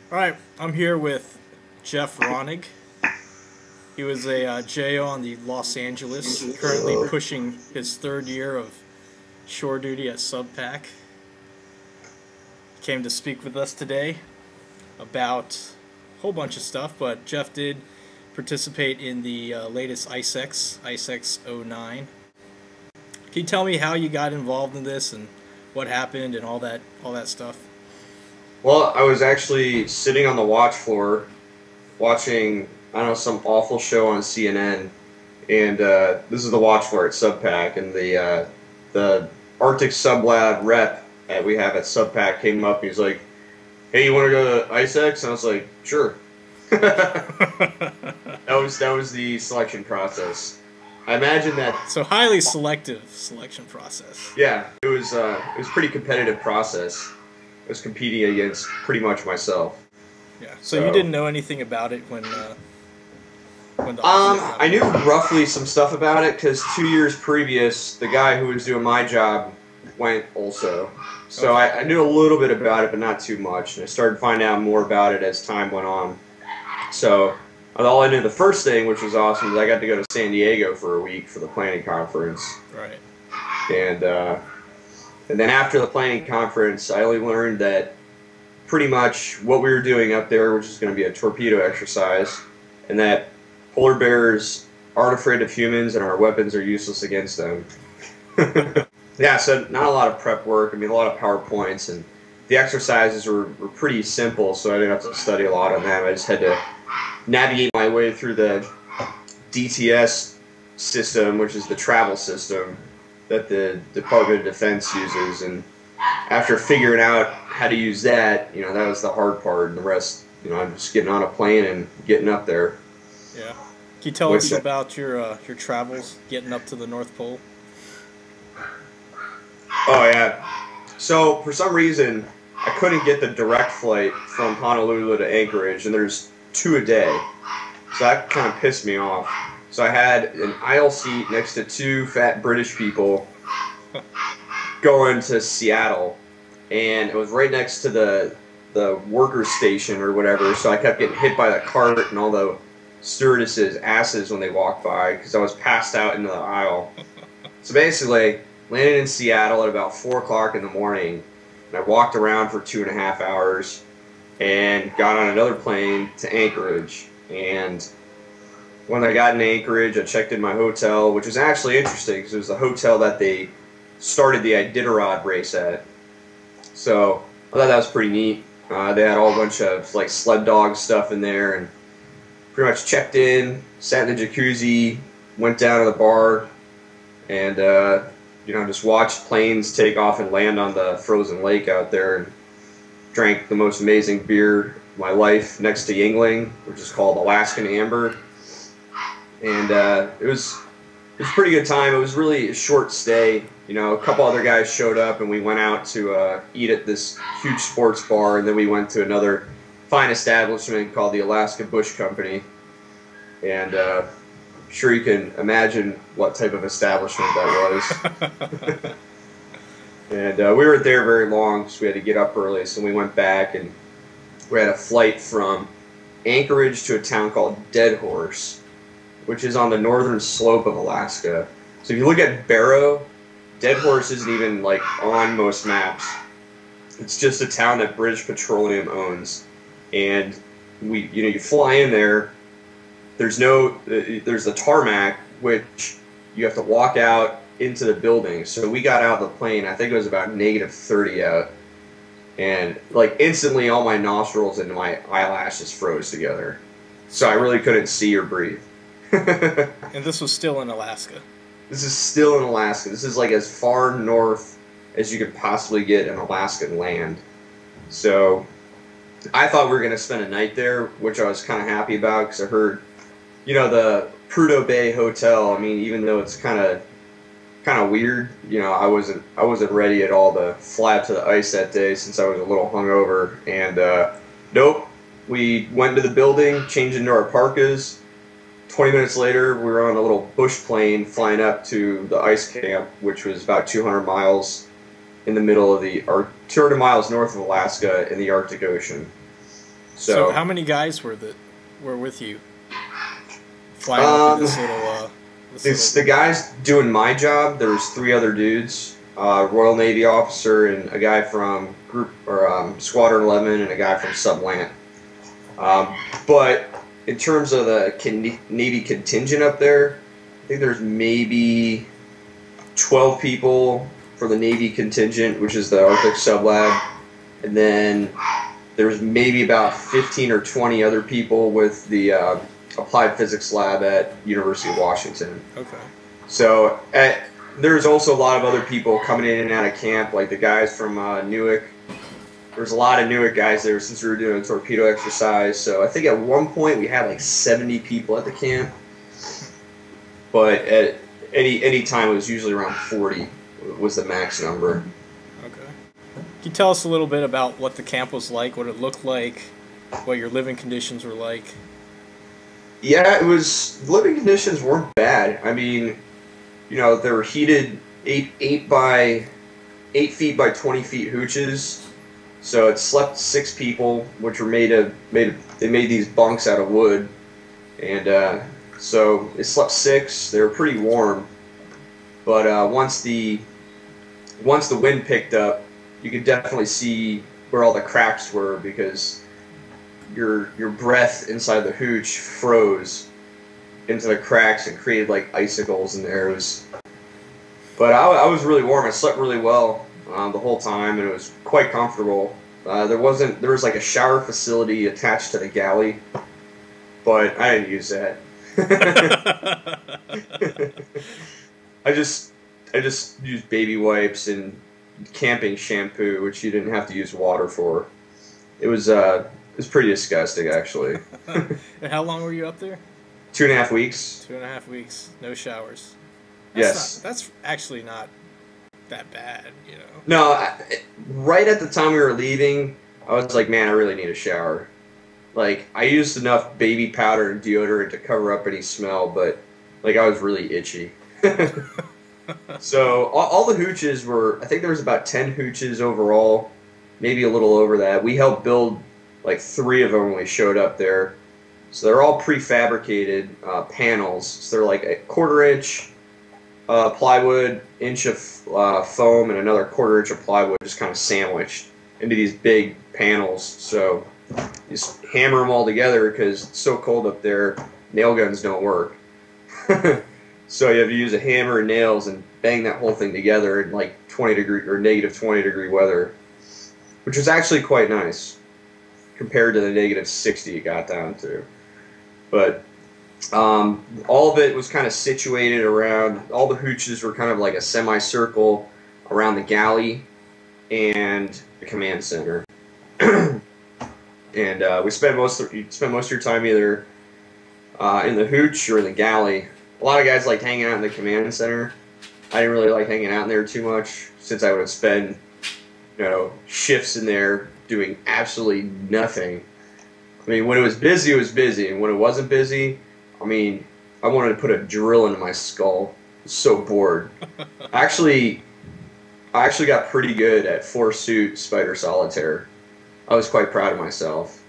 All right, I'm here with Jeff Raunig. He was a JO on the Los Angeles, currently pushing his third year of shore duty at SubPac. Came to speak with us today about a whole bunch of stuff, but Jeff did participate in the latest ICEX, ICEX '09. Can you tell me how you got involved in this and what happened and all that stuff? Well, I was actually sitting on the watch floor watching, I don't know, some awful show on CNN, and this is the watch floor at SubPac, and the Arctic Sublab rep that we have at SubPac came up and he's like, "Hey, you want to go to ICEX?" And I was like, "Sure." That was the selection process. I imagine that. So highly selective selection process. Yeah, it was a pretty competitive process. I was competing against pretty much myself. Yeah. So you didn't know anything about it when the offer I knew roughly some stuff about it because 2 years previous, the guy who was doing my job went also. So Okay. I knew a little bit about it, but not too much. And I started finding out more about it as time went on. So all I knew the first thing, which was awesome, is I got to go to San Diego for a week for the planning conference. Right. And then after the planning conference, I only learned that pretty much what we were doing up there, which is going to be a torpedo exercise, and that polar bears aren't afraid of humans and our weapons are useless against them. Yeah, so not a lot of prep work. I mean, a lot of PowerPoints, and the exercises were pretty simple, so I didn't have to study a lot on them. I just had to navigate my way through the DTS system, which is the travel system that the Department of Defense uses, and after figuring out how to use that, that was the hard part, and the rest, I'm just getting on a plane and getting up there. Yeah. Can you tell us about your travels getting up to the North Pole? Oh yeah. So for some reason, I couldn't get the direct flight from Honolulu to Anchorage, and there's two a day. So that kind of pissed me off. So I had an aisle seat next to two fat British people going to Seattle, and it was right next to the workers' station or whatever. So I kept getting hit by the cart and all the stewardesses' asses when they walked by because I was passed out into the aisle. So basically, landed in Seattle at about 4 o'clock in the morning, and I walked around for 2.5 hours and got on another plane to Anchorage. And when I got in Anchorage, I checked in my hotel, which was actually interesting because it was the hotel that they started the Iditarod race at. So I thought that was pretty neat. They had all a bunch of like sled dog stuff in there, and pretty much checked in, sat in the jacuzzi, went down to the bar, and just watched planes take off and land on the frozen lake out there, and drank the most amazing beer of my life next to Yingling, which is called Alaskan Amber. And it was a pretty good time. It was really a short stay. A couple other guys showed up, and we went out to eat at this huge sports bar, and then we went to another fine establishment called the Alaska Bush Company. And I'm sure you can imagine what type of establishment that was. And we weren't there very long because we had to get up early, so we went back, and we had a flight from Anchorage to a town called Dead Horse, which is on the northern slope of Alaska. So if you look at Barrow, Dead Horse isn't even like on most maps. It's just a town that British Petroleum owns, and you fly in there. There's the tarmac, which you have to walk out into the building. So we got out of the plane, I think it was about -30 out, and like instantly all my nostrils and my eyelashes froze together. So I really couldn't see or breathe. And this was still in Alaska. This is still in Alaska. This is like as far north as you could possibly get in Alaskan land. So I thought we were going to spend a night there, which I was kind of happy about because I heard, the Prudhoe Bay Hotel. I mean, even though it's kind of weird, I wasn't ready at all to fly up to the ice that day since I was a little hungover. And nope, we went to the building, changed into our parkas. 20 minutes later, we were on a little bush plane flying up to the ice camp, which was about 200 miles in the middle of 200 miles north of Alaska in the Arctic Ocean. So So how many guys were with you flying up in this little? the guys doing my job. There was 3 other dudes, Royal Navy officer and a guy from Squadron 11 and a guy from Sublant. But in terms of the Navy contingent up there, I think there's maybe 12 people for the Navy contingent, which is the Arctic Sublab, and then there's maybe about 15 or 20 other people with the Applied Physics Lab at University of Washington. Okay. So there's also a lot of other people coming in and out of camp, like the guys from Newark. There's a lot of Newark guys there since we were doing a torpedo exercise. So I think at one point we had like 70 people at the camp, but at any time it was usually around 40 was the max number. Okay. Can you tell us a little bit about what the camp was like, what it looked like, what your living conditions were like? Yeah, living conditions weren't bad. I mean, there were heated 8 feet by 20 feet hooches. So it slept 6 people, which were they made these bunks out of wood, and so it slept 6. They were pretty warm, but once the wind picked up, you could definitely see where all the cracks were because your breath inside the hooch froze into the cracks and created like icicles in there. But I was really warm. I slept really well the whole time, and it was quite comfortable. There was like a shower facility attached to the galley, but I didn't use that. I just used baby wipes and camping shampoo, which you didn't have to use water for. It was pretty disgusting, actually. And how long were you up there? 2.5 weeks. 2.5 weeks, no showers. That's actually not that bad, No, right at the time we were leaving, I was like, man, I really need a shower. Like, I used enough baby powder and deodorant to cover up any smell, but like I was really itchy. So all the hooches I think there was about 10 hooches overall, maybe a little over that. We helped build like 3 of them when we showed up there. So they're all prefabricated panels. So they're like a 1/4 inch plywood, inch of foam, and another 1/4 inch of plywood just kind of sandwiched into these big panels. So you just hammer them all together because it's so cold up there, nail guns don't work. So you have to use a hammer and nails and bang that whole thing together in like 20-degree or -20-degree weather, which was actually quite nice compared to the -60 it got down to. But all of it was kind of situated around, all the hooches were kind of like a semicircle around the galley and the command center. And you spend most of your time either in the hooch or in the galley. A lot of guys liked hanging out in the command center. I didn't really like hanging out in there too much since I would spend shifts in there doing absolutely nothing. I mean, when it was busy, and when it wasn't busy, I mean, I wanted to put a drill into my skull. I was so bored. I actually got pretty good at 4-suit spider solitaire. I was quite proud of myself.